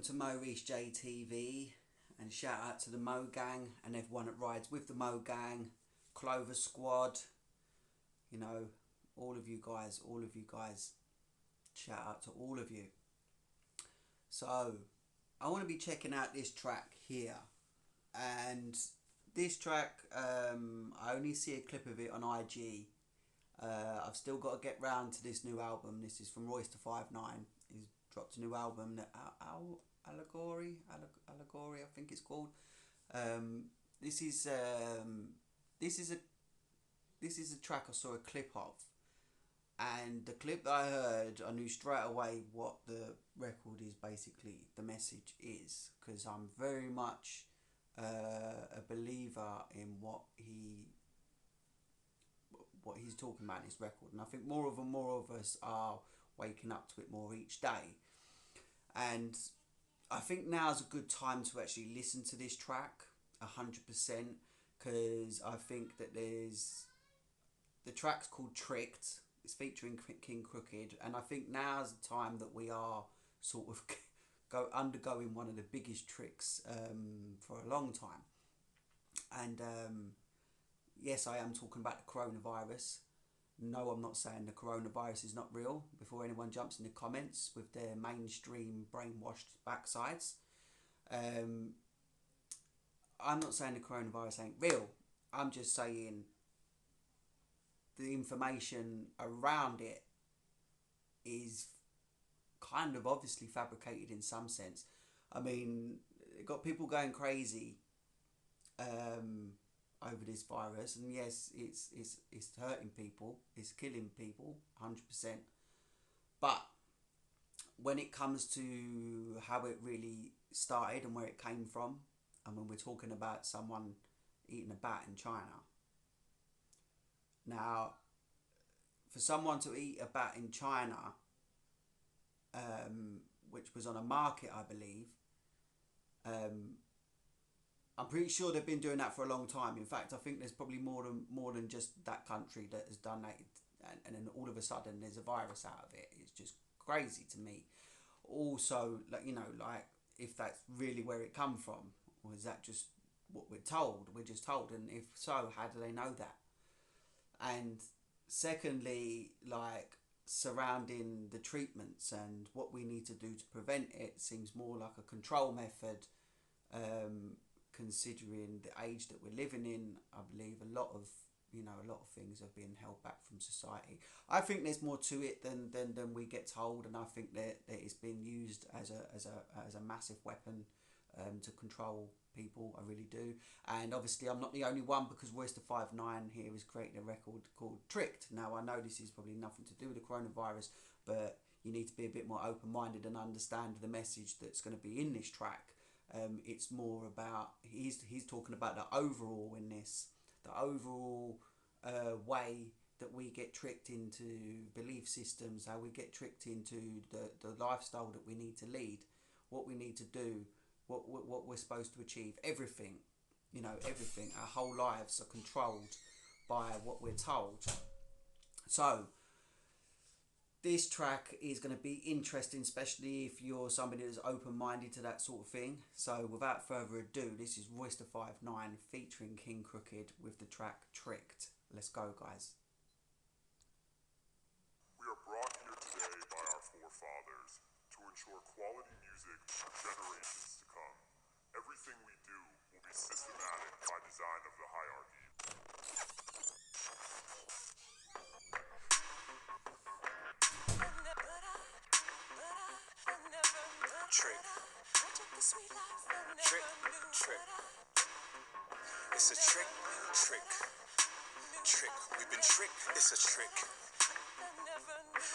to MoReece J TV, and shout out to the MOGANG and everyone that rides with the MOGANG, CLOVERSQUAD, you know, all of you guys, shout out to all of you. So I want to be checking out this track here, and this track I only see a clip of it on IG. I've still got to get round to this new album. This is from Royce to 5'9". He's dropped a new album, Allegory, I think it's called. This is a track I saw a clip of, and the clip that I heard, I knew straight away what the record is, basically the message is, because I'm very much a believer in what he's talking about in his record, and I think more of us are waking up to it more each day. And I think now's a good time to actually listen to this track 100%, because I think that the track's called Tricked. It's featuring Kxng Crooked, and I think now's the time that we are sort of undergoing one of the biggest tricks for a long time. And yes, I am talking about the coronavirus. No, I'm not saying the coronavirus is not real, before anyone jumps in the comments with their mainstream brainwashed backsides. I'm not saying the coronavirus ain't real. I'm just saying the information around it is kind of obviously fabricated in some sense. I mean, it got people going crazy over this virus, and yes, it's hurting people, it's killing people 100%. But when it comes to how it really started and where it came from, and when we're talking about someone eating a bat in China, now for someone to eat a bat in China, which was on a market, I believe, I'm pretty sure they've been doing that for a long time. In fact, I think there's probably more than just that country that has done that, and then all of a sudden there's a virus out of it. It's just crazy to me. Also, like, you know, like, if that's really where it come from, or is that just what we're told? We're just told, and if so, how do they know that? And secondly, like, surrounding the treatments and what we need to do to prevent it seems more like a control method. Considering the age that we're living in, I believe a lot of things are being held back from society. I think there's more to it than we get told, and I think that it's been used as a massive weapon to control people. I really do. And obviously I'm not the only one, because Royce to 5'9" here has created a record called Tricked. Now I know this is probably nothing to do with the coronavirus, but you need to be a bit more open-minded and understand the message that's going to be in this track. It's more about, he's talking about the overall in this, the overall way that we get tricked into belief systems, how we get tricked into the lifestyle that we need to lead, what we need to do, what we're supposed to achieve, everything, you know, everything. Our whole lives are controlled by what we're told. So this track is going to be interesting, especially if you're somebody that's open-minded to that sort of thing. So without further ado, this is Royce to 5'9" featuring Kxng Crooked with the track Tricked. Let's go, guys. We are brought here today by our forefathers to ensure quality music for generations to come. Everything we do will be systematic by design of the hierarchy. Trick. Trick. Trick. It's a trick. Trick. Trick. We've been tricked. It's a trick.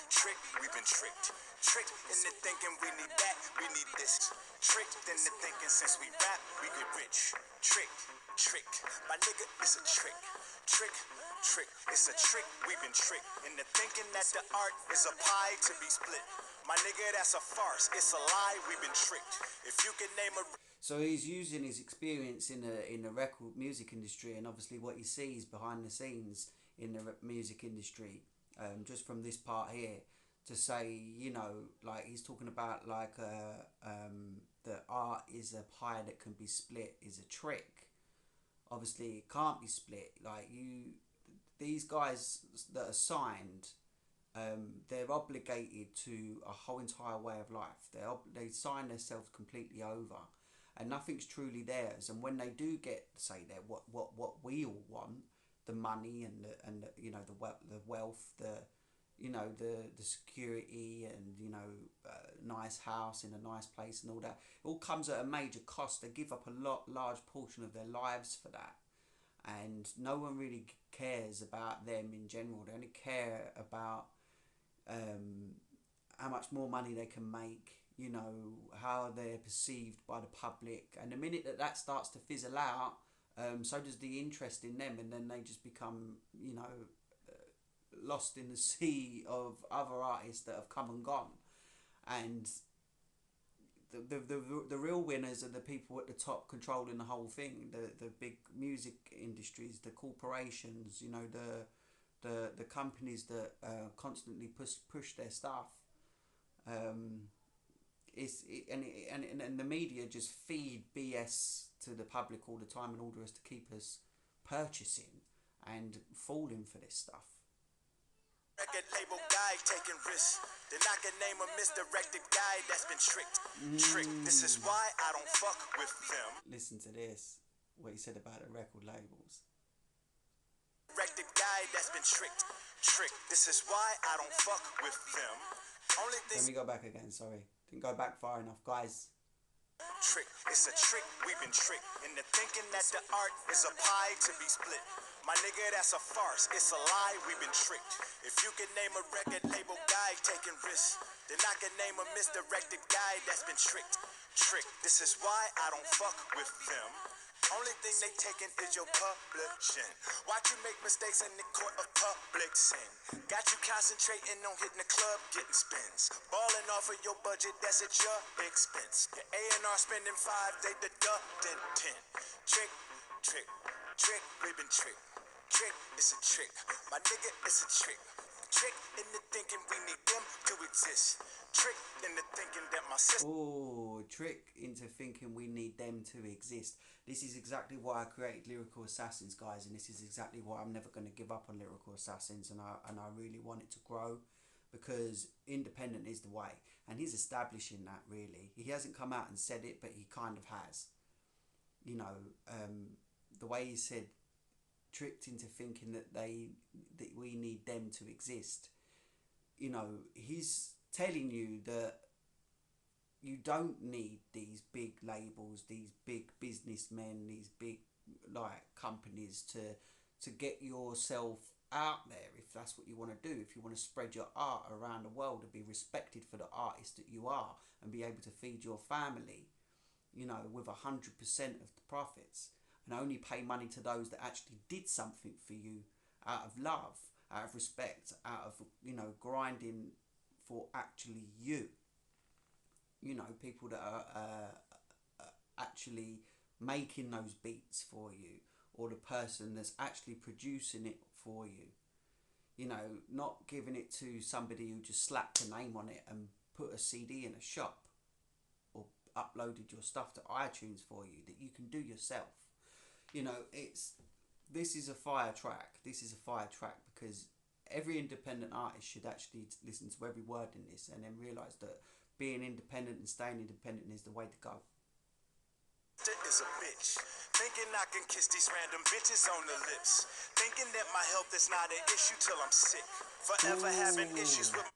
Trick. We've been tricked. Tricked into thinking we need that. We need this. Tricked into thinking since we rap, we get rich. Trick. Trick. My nigga, it's a trick. Trick. Trick. It's a trick. We've been tricked into thinking that the art is a pie to be split. My nigga, that's a farce. It's a lie. We've been tricked. If you can name a... So he's using his experience in the record music industry, and obviously what he sees behind the scenes in the music industry, just from this part here, to say, you know, like, he's talking about like that art is a pie that can be split is a trick. Obviously, it can't be split. Like these guys that are signed, they're obligated to a whole entire way of life. They sign themselves completely over, and nothing's truly theirs. And when they do get, say, what we all want, the money and the, you know, the wealth, the security, and nice house in a nice place and all that, it all comes at a major cost. They give up a large portion of their lives for that, and no one really cares about them in general. They only care about how much more money they can make, how they're perceived by the public. And the minute that starts to fizzle out, so does the interest in them, and then they just become, lost in the sea of other artists that have come and gone. And the real winners are the people at the top controlling the whole thing, the big music industries, the corporations, the companies that constantly push their stuff. And the media just feed BS to the public all the time in order to keep us purchasing and falling for this stuff. Record label guy taking risks. Then I can name a misdirected guy that's been tricked. This is why I don't fuck with them. Listen to this, what he said about the record labels. Directed guy that's been tricked. This is why I don't fuck with them. Only thing. Let me go back again, sorry. Didn't go back far enough, guys. It's a trick, we've been tricked into thinking that the art is a pie to be split. My nigga, that's a farce, it's a lie, we've been tricked. If you can name a record label guy taking risks, then I can name a misdirected guy that's been tricked. This is why I don't fuck with them. Only thing they taking is your publishing. Watch you make mistakes in the court of public sin. Got you concentrating on hitting the club, getting spins. Balling off of your budget, that's at your expense. Your A&R spending 5, they deducting 10. Trick, we been tricked. It's a trick. My nigga, it's a trick. Trick into thinking we need them to exist. Trick into thinking that my sister. Oh, trick into thinking we need them to exist. This is exactly why I created Lyrical Assassins, guys, and this is exactly why I'm never going to give up on Lyrical Assassins, and I really want it to grow, because independent is the way, and he's establishing that. Really, he hasn't come out and said it, but he kind of has. The way he said, tricked into thinking that we need them to exist. He's telling you that you don't need these big labels, these big businessmen, these big companies to get yourself out there, if that's what you want to do. If you want to spread your art around the world and be respected for the artist that you are, and be able to feed your family, with 100% of the profits, and only pay money to those that actually did something for you out of love, out of respect, out of, grinding for actually you. People that are actually making those beats for you, or the person that's actually producing it for you. Not giving it to somebody who just slapped a name on it and put a CD in a shop, or uploaded your stuff to iTunes for you that you can do yourself. This is a fire track. This is a fire track because every independent artist should actually listen to every word in this, and then realise that being independent and staying independent is the way to go. Is a bitch. Thinking I can kiss these random bitches on the lips. Thinking that my health is not an issue till I'm sick. Forever having issues with.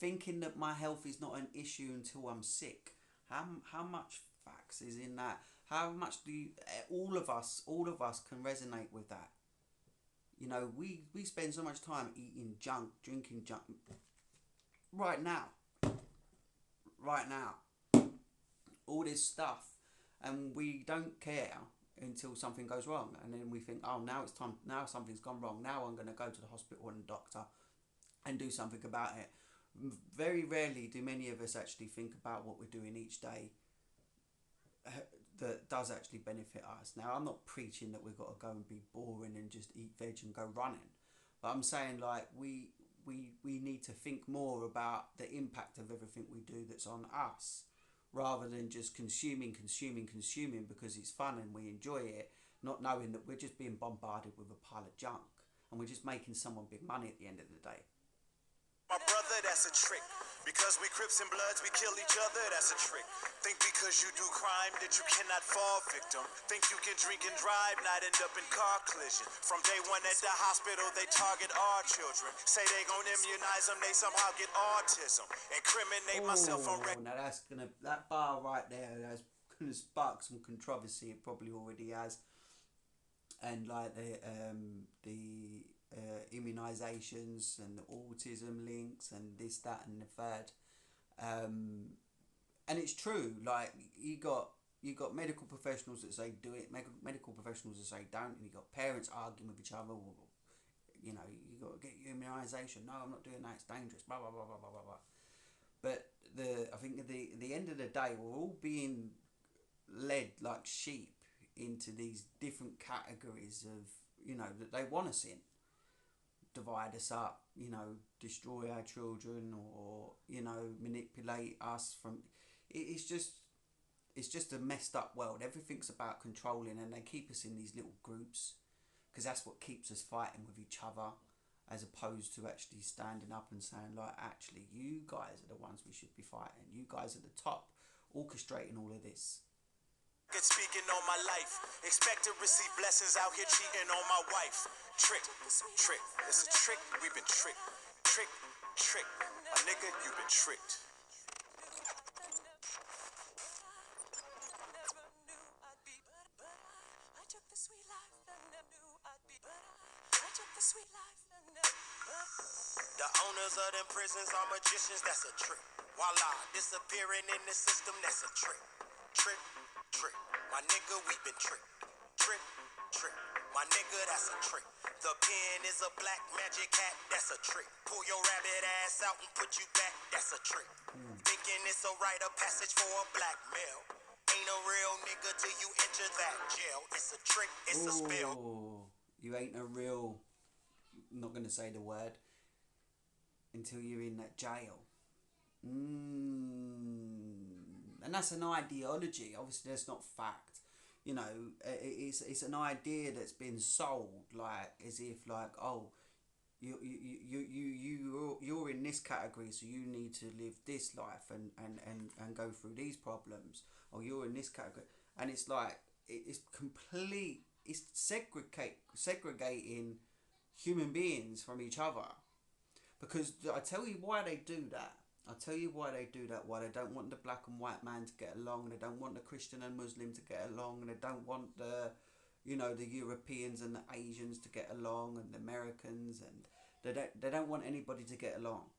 Thinking that my health is not an issue until I'm sick. How much facts is in that? How much do you, all of us can resonate with that? We spend so much time eating junk, drinking junk. Right now. All this stuff, and we don't care until something goes wrong, and then we think, oh, now it's time, now something's gone wrong, now I'm going to go to the hospital and the doctor and do something about it. Very rarely do many of us actually think about what we're doing each day that does actually benefit us. Now, I'm not preaching that we've got to go and be boring and just eat veg and go running, but I'm saying we need to think more about the impact of everything we do that's on us. rather than just consuming because it's fun and we enjoy it, not knowing that we're just being bombarded with a pile of junk and we're just making someone big money at the end of the day. My brother, that's a trick. Because we Crips and Bloods, we kill each other, that's a trick. Think because you do crime that you cannot fall victim. Think you can drink and drive, not end up in car collision. From day one at the hospital, they target our children. Say they gon' immunize them, they somehow get autism. Incriminate myself on record. Now that bar right there, that's gonna spark some controversy. It probably already has. And like the immunizations and the autism links and this, that and the third, and it's true. Like you got medical professionals that say do it, medical professionals that say don't, and you got parents arguing with each other. You know, you got to get your immunization. No, I'm not doing that. It's dangerous. Blah blah blah blah blah blah blah. But I think at the end of the day, we're all being led like sheep into these different categories of, you know, that they want us in. Divide us up, you know, destroy our children, or, you know, manipulate us from. It's just a messed up world. Everything's about controlling, and they keep us in these little groups because that's what keeps us fighting with each other, as opposed to actually standing up and saying, like, actually, you guys are the ones we should be fighting. You guys are the top, orchestrating all of this. Speaking on my life, expect to receive blessings out here cheating on my wife. Trick, trick, it's a trick, we've been tricked. Trick, trick, my nigga, you've been tricked. The owners of them prisons are magicians, that's a trick. Voila, disappearing in the system, that's a trick. Trick, trick, my nigga, we been tricked. Trick, trick, my nigga, that's a trick. The pen is a black magic hat, that's a trick. Pull your rabbit ass out and put you back, that's a trick. Thinking it's a rite of passage for a black male. Ain't a real nigga till you enter that jail. It's a trick, it's a spell. You ain't a real, I'm not going to say the word, until you're in that jail. And that's an ideology. Obviously, that's not fact. You know, it's an idea that's been sold, like as if like, oh, you're in this category, so you need to live this life and go through these problems. Or you're in this category, and it's like it's complete. It's segregating human beings from each other. Because I tell you why they do that. Why they don't want the black and white man to get along, and they don't want the Christian and Muslim to get along, and they don't want the, you know, the Europeans and the Asians to get along, and the Americans, and they don't want anybody to get along.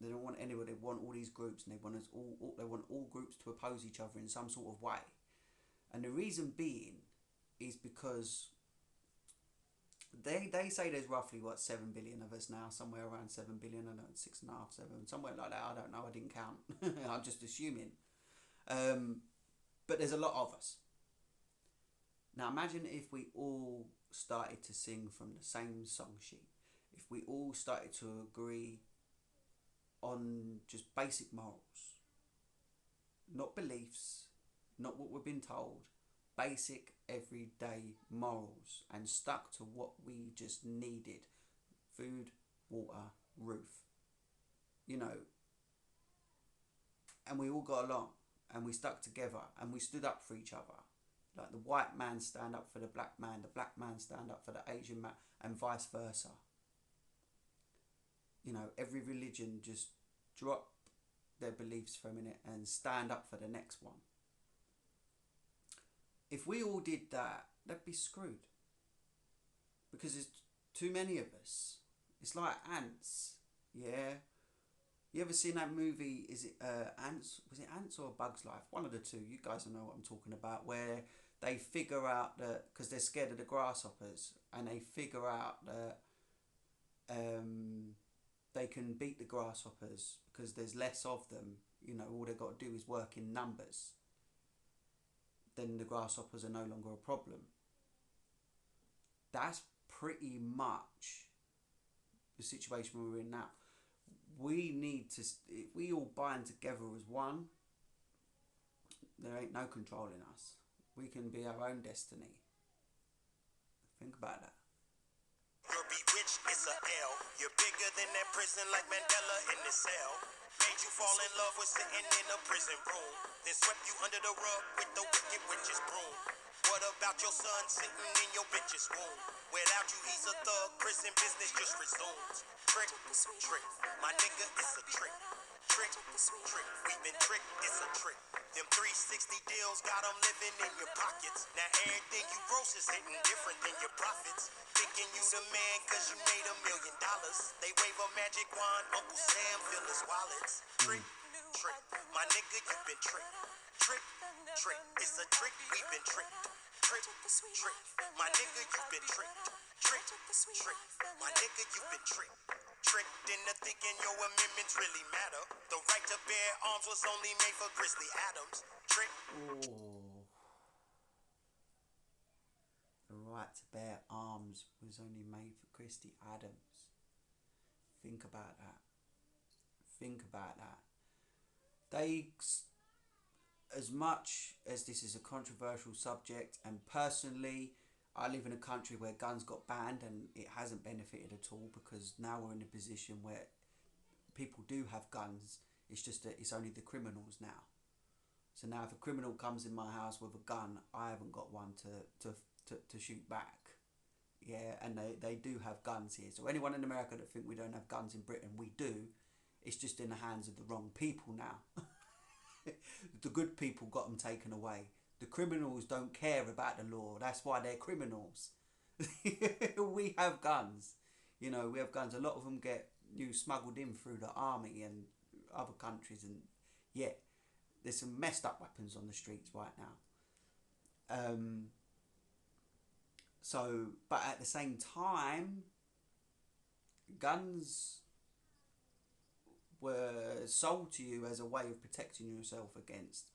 They don't want anybody. They want all these groups, and they want us all. They want all groups to oppose each other in some sort of way. And the reason being is because they say there's roughly, what, 7 billion of us now, somewhere around 7 billion, I know, 6.5, 7, somewhere like that, I don't know, I didn't count, I'm just assuming, but there's a lot of us. Now imagine if we all started to sing from the same song sheet, if we all started to agree on just basic morals, not beliefs, not what we've been told, basic everyday morals, and stuck to what we just needed: food, water, roof, you know, and we all got along, and we stuck together, and we stood up for each other. Like the white man stand up for the black man stand up for the Asian man, and vice versa. You know, every religion just drop their beliefs for a minute and stand up for the next one. If we all did that, they'd be screwed. Because there's too many of us. It's like ants, yeah? You ever seen that movie, is it Ants? Was it Ants or Bug's Life? One of the two, you guys know what I'm talking about, where they figure out that, because they're scared of the grasshoppers, and they figure out that they can beat the grasshoppers because there's less of them. You know, all they've got to do is work in numbers. Then the grasshoppers are no longer a problem. That's pretty much the situation we're in now. We need to, if we all bind together as one, There ain't no controlling us. We can be our own destiny. Think about that. You're bewitched, it's a L. You're bigger than that prison like Mandela in the cell. Made you fall in love with sitting in a prison room. Then swept you under the rug with the wicked witch's broom. What about your son sitting in your bitch's womb? Without you, he's a thug. Prison business just resumes. Trick, trick. My nigga, it's a trick. Trick, trick. We've been tricked, it's a trick. Them 360 deals got them living in your pockets. Now everything you gross is hitting different than your profits. Thinking you the man cause you made $1 million. They wave a magic wand, Uncle Sam fill his wallets. Trick, trick. My nigga, you been tricked. Trick, trick. It's a trick, we've been tricked. Trick, trick. My nigga, you been tricked. Trick, trick. My nigga, you been tricked. Tricked into thinking your amendments really matter. The right to bear arms was only made for Grizzly Adams. Trick. Oh. The right to bear arms was only made for Christy Adams. Think about that. Think about that. As much as this is a controversial subject, and personally, I live in a country where guns got banned and it hasn't benefited at all, because now we're in a position where people do have guns. It's just that it's only the criminals now. So now if a criminal comes in my house with a gun, I haven't got one to shoot back. Yeah, and they do have guns here. So anyone in America that think we don't have guns in Britain, we do. It's just in the hands of the wrong people now. The good people got them taken away. The criminals don't care about the law. That's why they're criminals. We have guns. You know, we have guns. A lot of them get smuggled in through the army and other countries. And yeah, there's some messed up weapons on the streets right now. But at the same time, guns were sold to you as a way of protecting yourself against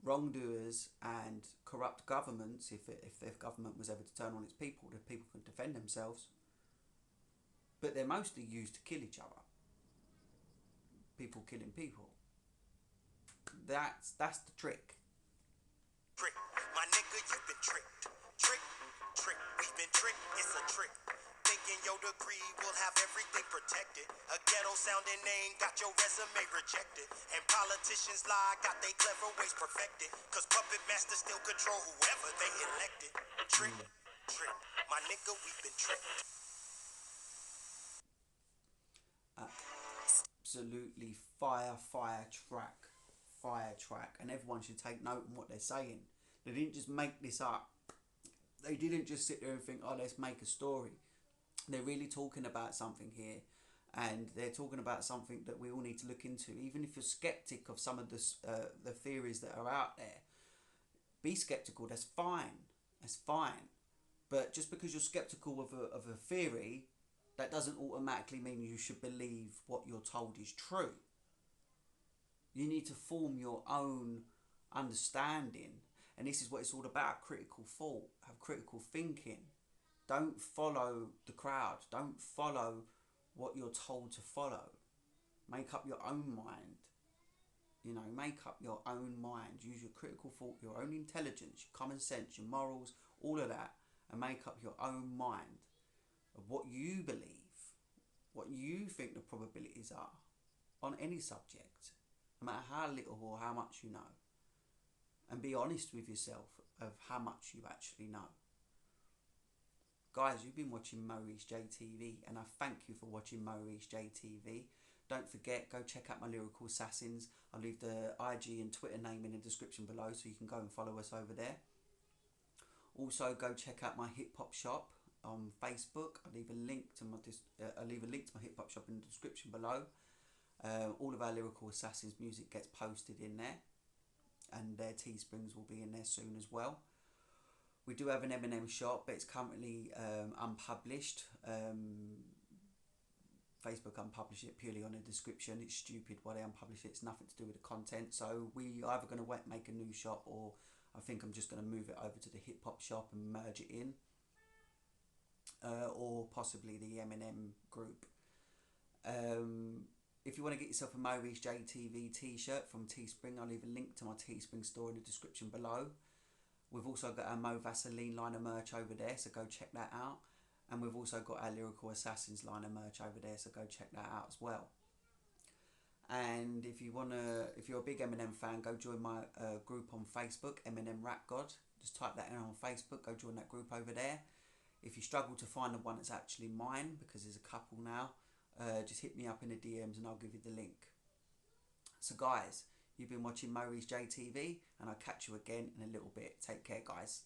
wrongdoers and corrupt governments. If the government was ever to turn on its people, the people could defend themselves. But they're mostly used to kill each other. People killing people. That's the trick. Trick. My nigga, you've been tricked. Trick, trick. We've been tricked. It's a trick. Thinking your degree will have everything protected. A ghetto sounding name got your resume rejected. And politicians lie, got they clever ways perfected. Cause puppet masters still control whoever they elected. Trick, trick. My nigga, we've been tricked. Absolutely fire track. And everyone should take note on what they're saying. They didn't just make this up. They didn't just sit there and think, oh, let's make a story. They're really talking about something here, and they're talking about something that we all need to look into. Even if you're skeptic of some of the theories that are out there, be skeptical. That's fine. But just because you're skeptical of a theory, that doesn't automatically mean you should believe what you're told is true. You need to form your own understanding, and this is what it's all about: critical thought, have critical thinking. Don't follow the crowd. Don't follow what you're told to follow. Make up your own mind. You know, make up your own mind. Use your critical thought, your own intelligence, your common sense, your morals, all of that, and make up your own mind of what you believe, what you think the probabilities are on any subject, no matter how little or how much you know. And be honest with yourself of how much you actually know. Guys, you've been watching MoReece J TV, and I thank you for watching MoReece J TV. Don't forget, go check out my Lyrical Assassins. I'll leave the IG and Twitter name in the description below, so you can go and follow us over there. Also, go check out my hip hop shop on Facebook. I'll leave a link to my hip hop shop in the description below. All of our Lyrical Assassins music gets posted in there, and their Teesprings will be in there soon as well. We do have an Eminem shop, but it's currently unpublished. Facebook unpublished it purely on a description. It's stupid why they unpublish it. It's nothing to do with the content. So we are either going to make a new shop, or I think I'm just going to move it over to the hip hop shop and merge it in. Or possibly the Eminem group. If if you want to get yourself a MoReece J TV t-shirt from Teespring, I'll leave a link to my Teespring store in the description below. We've also got our Mo Vaseline line of merch over there, so go check that out. And we've also got our Lyrical Assassins line of merch over there, so go check that out as well. And if you're a big Eminem fan, go join my group on Facebook, Eminem Rap God. Just type that in on Facebook, go join that group over there. If you struggle to find the one that's actually mine, because there's a couple now, just hit me up in the DMs and I'll give you the link. So guys, you've been watching MoReece J TV, and I'll catch you again in a little bit. Take care, guys.